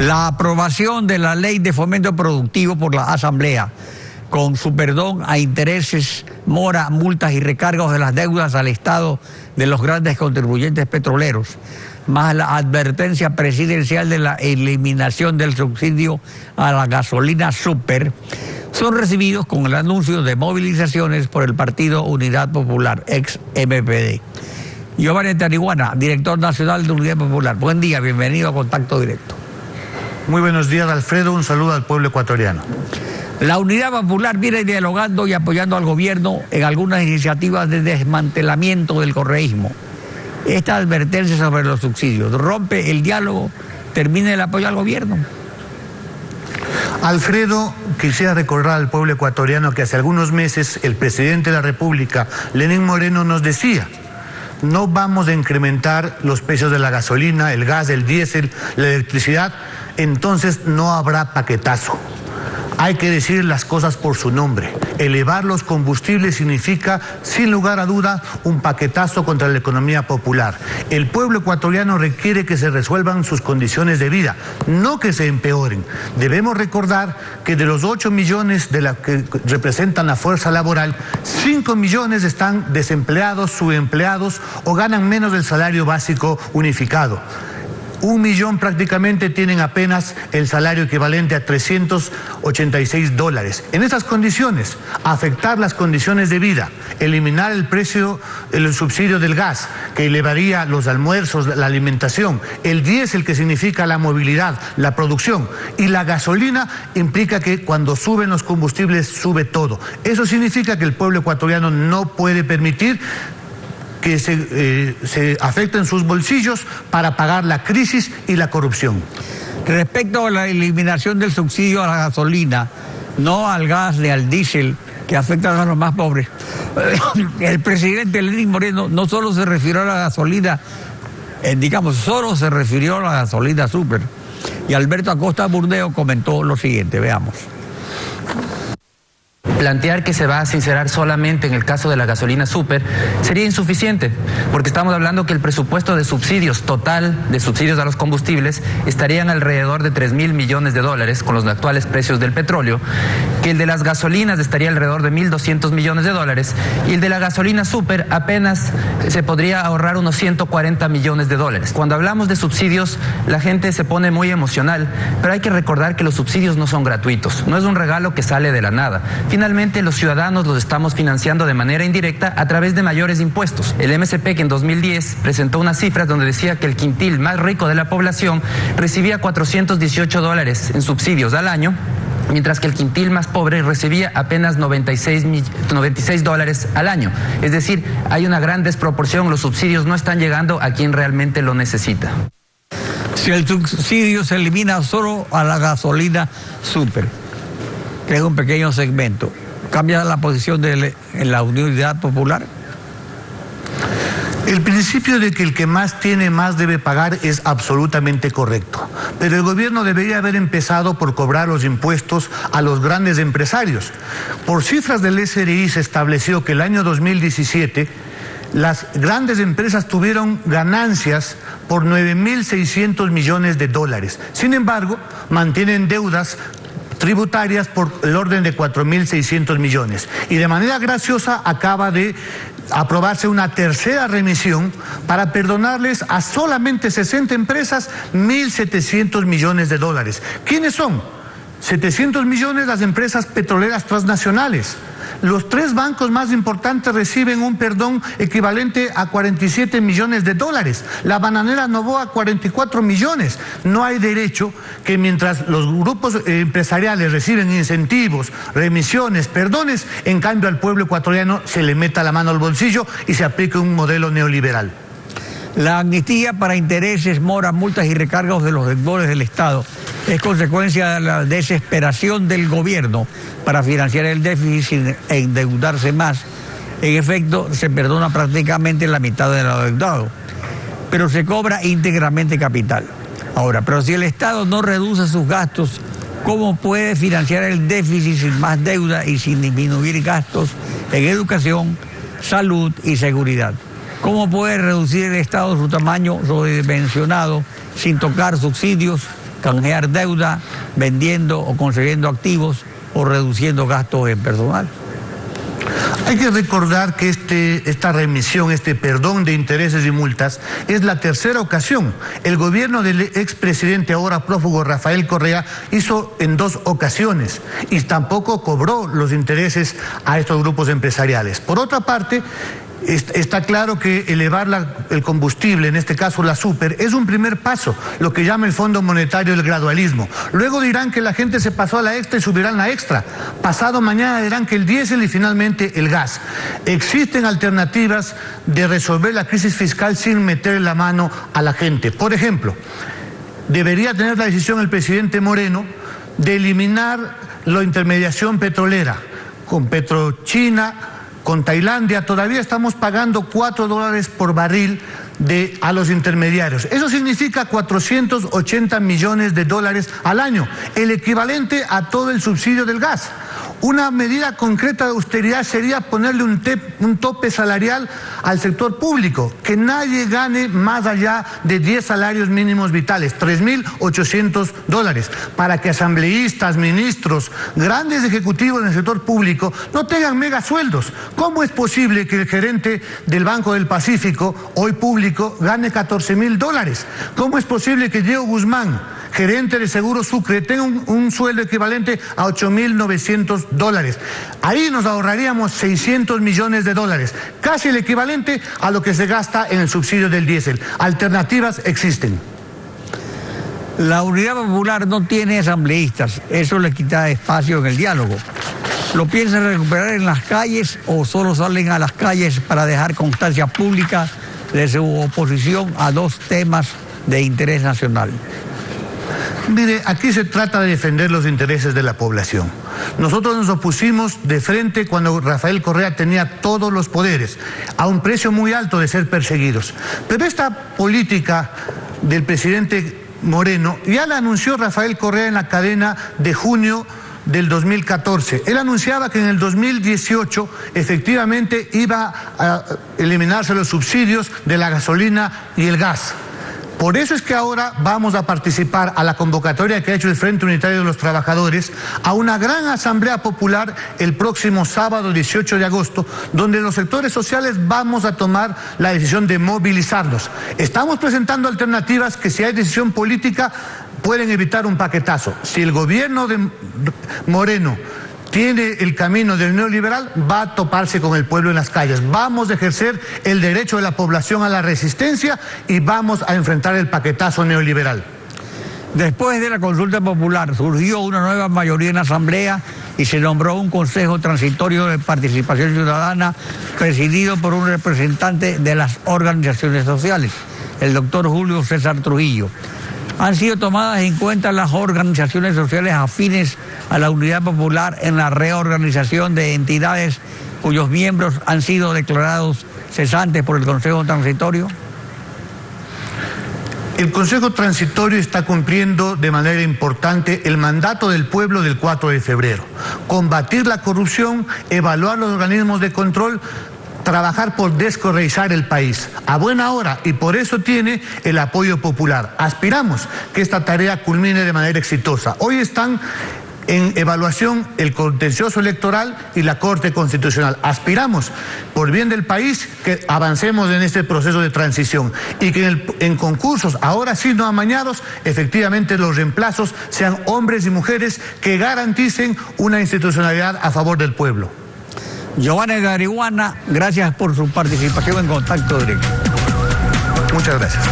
La aprobación de la Ley de Fomento Productivo por la Asamblea, con su perdón a intereses, mora, multas y recargos de las deudas al Estado de los grandes contribuyentes petroleros, más la advertencia presidencial de la eliminación del subsidio a la gasolina super, son recibidos con el anuncio de movilizaciones por el Partido Unidad Popular, ex-MPD. Giovanni Tariguana, director nacional de Unidad Popular. Buen día, bienvenido a Contacto Directo. Muy buenos días, Alfredo. Un saludo al pueblo ecuatoriano. La Unidad Popular viene dialogando y apoyando al gobierno en algunas iniciativas de desmantelamiento del correísmo. Esta advertencia sobre los subsidios, ¿rompe el diálogo? ¿Termina el apoyo al gobierno? Alfredo, quisiera recordar al pueblo ecuatoriano que hace algunos meses el presidente de la República, Lenín Moreno, nos decía: no vamos a incrementar los precios de la gasolina, el gas, el diésel, la electricidad, entonces no habrá paquetazo. Hay que decir las cosas por su nombre. Elevar los combustibles significa, sin lugar a duda, un paquetazo contra la economía popular. El pueblo ecuatoriano requiere que se resuelvan sus condiciones de vida, no que se empeoren. Debemos recordar que de los 8 millones de la que representan la fuerza laboral, 5 millones están desempleados, subempleados o ganan menos del salario básico unificado. 1 millón prácticamente tienen apenas el salario equivalente a $386. En esas condiciones, afectar las condiciones de vida, eliminar el precio, el subsidio del gas, que elevaría los almuerzos, la alimentación, el diésel, que significa la movilidad, la producción, y la gasolina implica que cuando suben los combustibles sube todo. Eso significa que el pueblo ecuatoriano no puede permitir que se afecten sus bolsillos para pagar la crisis y la corrupción. Respecto a la eliminación del subsidio a la gasolina, no al gas ni al diésel, que afectan a los más pobres, el presidente Lenín Moreno no solo se refirió a la gasolina, solo se refirió a la gasolina super. Y Alberto Acosta Burdeo comentó lo siguiente, veamos. Plantear que se va a sincerar solamente en el caso de la gasolina super sería insuficiente, porque estamos hablando que el presupuesto de subsidios total, de subsidios a los combustibles, estarían alrededor de $3.000 millones con los actuales precios del petróleo, que el de las gasolinas estaría alrededor de $1.200 millones y el de la gasolina super apenas se podría ahorrar unos $140 millones. Cuando hablamos de subsidios, la gente se pone muy emocional, pero hay que recordar que los subsidios no son gratuitos, no es un regalo que sale de la nada. Finalmente, los ciudadanos los estamos financiando de manera indirecta a través de mayores impuestos. El MSP, que en 2010 presentó unas cifras donde decía que el quintil más rico de la población recibía $418 en subsidios al año, mientras que el quintil más pobre recibía apenas $96 al año. Es decir, hay una gran desproporción, los subsidios no están llegando a quien realmente lo necesita. Si el subsidio se elimina solo a la gasolina super, que es un pequeño segmento, ¿cambia la posición en la Unidad Popular? El principio de que el que más tiene más debe pagar es absolutamente correcto, pero el gobierno debería haber empezado por cobrar los impuestos a los grandes empresarios. Por cifras del SRI se estableció que el año 2017 las grandes empresas tuvieron ganancias por $9.600 millones. Sin embargo, mantienen deudas tributarias por el orden de 4.600 millones. Y de manera graciosa acaba de aprobarse una tercera remisión para perdonarles a solamente 60 empresas $1.700 millones. ¿Quiénes son? 700 millones las empresas petroleras transnacionales. Los 3 bancos más importantes reciben un perdón equivalente a $47 millones. La bananera Noboa, 44 millones. No hay derecho que mientras los grupos empresariales reciben incentivos, remisiones, perdones, en cambio al pueblo ecuatoriano se le meta la mano al bolsillo y se aplique un modelo neoliberal. La amnistía para intereses, moras, multas y recargos de los deudores del Estado es consecuencia de la desesperación del gobierno para financiar el déficit e endeudarse más. En efecto, se perdona prácticamente la mitad del adeudado, pero se cobra íntegramente capital. Ahora, pero si el Estado no reduce sus gastos, ¿cómo puede financiar el déficit sin más deuda y sin disminuir gastos en educación, salud y seguridad? ¿Cómo puede reducir el Estado su tamaño sobredimensionado sin tocar subsidios, canjear deuda, vendiendo o concediendo activos o reduciendo gastos en personal. Hay que recordar que esta remisión, este perdón de intereses y multas, es la tercera ocasión. El gobierno del expresidente, ahora prófugo Rafael Correa, hizo en 2 ocasiones y tampoco cobró los intereses a estos grupos empresariales. Por otra parte, está claro que elevar el combustible, en este caso la super, es un primer paso, lo que llama el Fondo Monetario el gradualismo. Luego dirán que la gente se pasó a la extra y subirán la extra. Pasado mañana dirán que el diésel y finalmente el gas. Existen alternativas de resolver la crisis fiscal sin meter la mano a la gente. Por ejemplo, debería tener la decisión el presidente Moreno de eliminar la intermediación petrolera con Petrochina, con Tailandia. Todavía estamos pagando $4 por barril a los intermediarios. Eso significa 480 millones de dólares al año, el equivalente a todo el subsidio del gas. Una medida concreta de austeridad sería ponerle un tope salarial al sector público, que nadie gane más allá de 10 salarios mínimos vitales, $3.800, para que asambleístas, ministros, grandes ejecutivos del sector público no tengan mega sueldos. ¿Cómo es posible que el gerente del Banco del Pacífico, hoy público, gane $14.000? ¿Cómo es posible que Diego Guzmán, gerente de Seguro Sucre, tenga un sueldo equivalente a $8.900? Ahí nos ahorraríamos $600 millones, casi el equivalente a lo que se gasta en el subsidio del diésel. Alternativas existen. La Unidad Popular no tiene asambleístas, eso le quita espacio en el diálogo. ¿Lo piensan recuperar en las calles o solo salen a las calles para dejar constancia pública de su oposición a 2 temas de interés nacional? Mire, aquí se trata de defender los intereses de la población. Nosotros nos opusimos de frente cuando Rafael Correa tenía todos los poderes, a un precio muy alto de ser perseguidos. Pero esta política del presidente Moreno ya la anunció Rafael Correa en la cadena de junio del 2014. Él anunciaba que en el 2018 efectivamente iba a eliminarse los subsidios de la gasolina y el gas. Por eso es que ahora vamos a participar a la convocatoria que ha hecho el Frente Unitario de los Trabajadores a una gran asamblea popular el próximo sábado 18 de agosto, donde los sectores sociales vamos a tomar la decisión de movilizarnos. Estamos presentando alternativas que, si hay decisión política, pueden evitar un paquetazo. Si el gobierno de Moreno tiene el camino del neoliberal, va a toparse con el pueblo en las calles. Vamos a ejercer el derecho de la población a la resistencia y vamos a enfrentar el paquetazo neoliberal. Después de la consulta popular surgió una nueva mayoría en la Asamblea y se nombró un Consejo Transitorio de Participación Ciudadana presidido por un representante de las organizaciones sociales, el doctor Julio César Trujillo. Han sido tomadas en cuenta las organizaciones sociales afines a la Unidad Popular en la reorganización de entidades cuyos miembros han sido declarados cesantes por el Consejo Transitorio. El Consejo Transitorio está cumpliendo de manera importante el mandato del pueblo del 4 de febrero. Combatir la corrupción, evaluar los organismos de control, trabajar por descorreizar el país a buena hora, y por eso tiene el apoyo popular. Aspiramos que esta tarea culmine de manera exitosa. Hoy están en evaluación el contencioso electoral y la Corte Constitucional. Aspiramos, por bien del país, que avancemos en este proceso de transición y que en concursos, ahora sí no amañados, efectivamente los reemplazos sean hombres y mujeres que garanticen una institucionalidad a favor del pueblo. Giovanni Gariguana, gracias por su participación en Contacto Directo. Muchas gracias.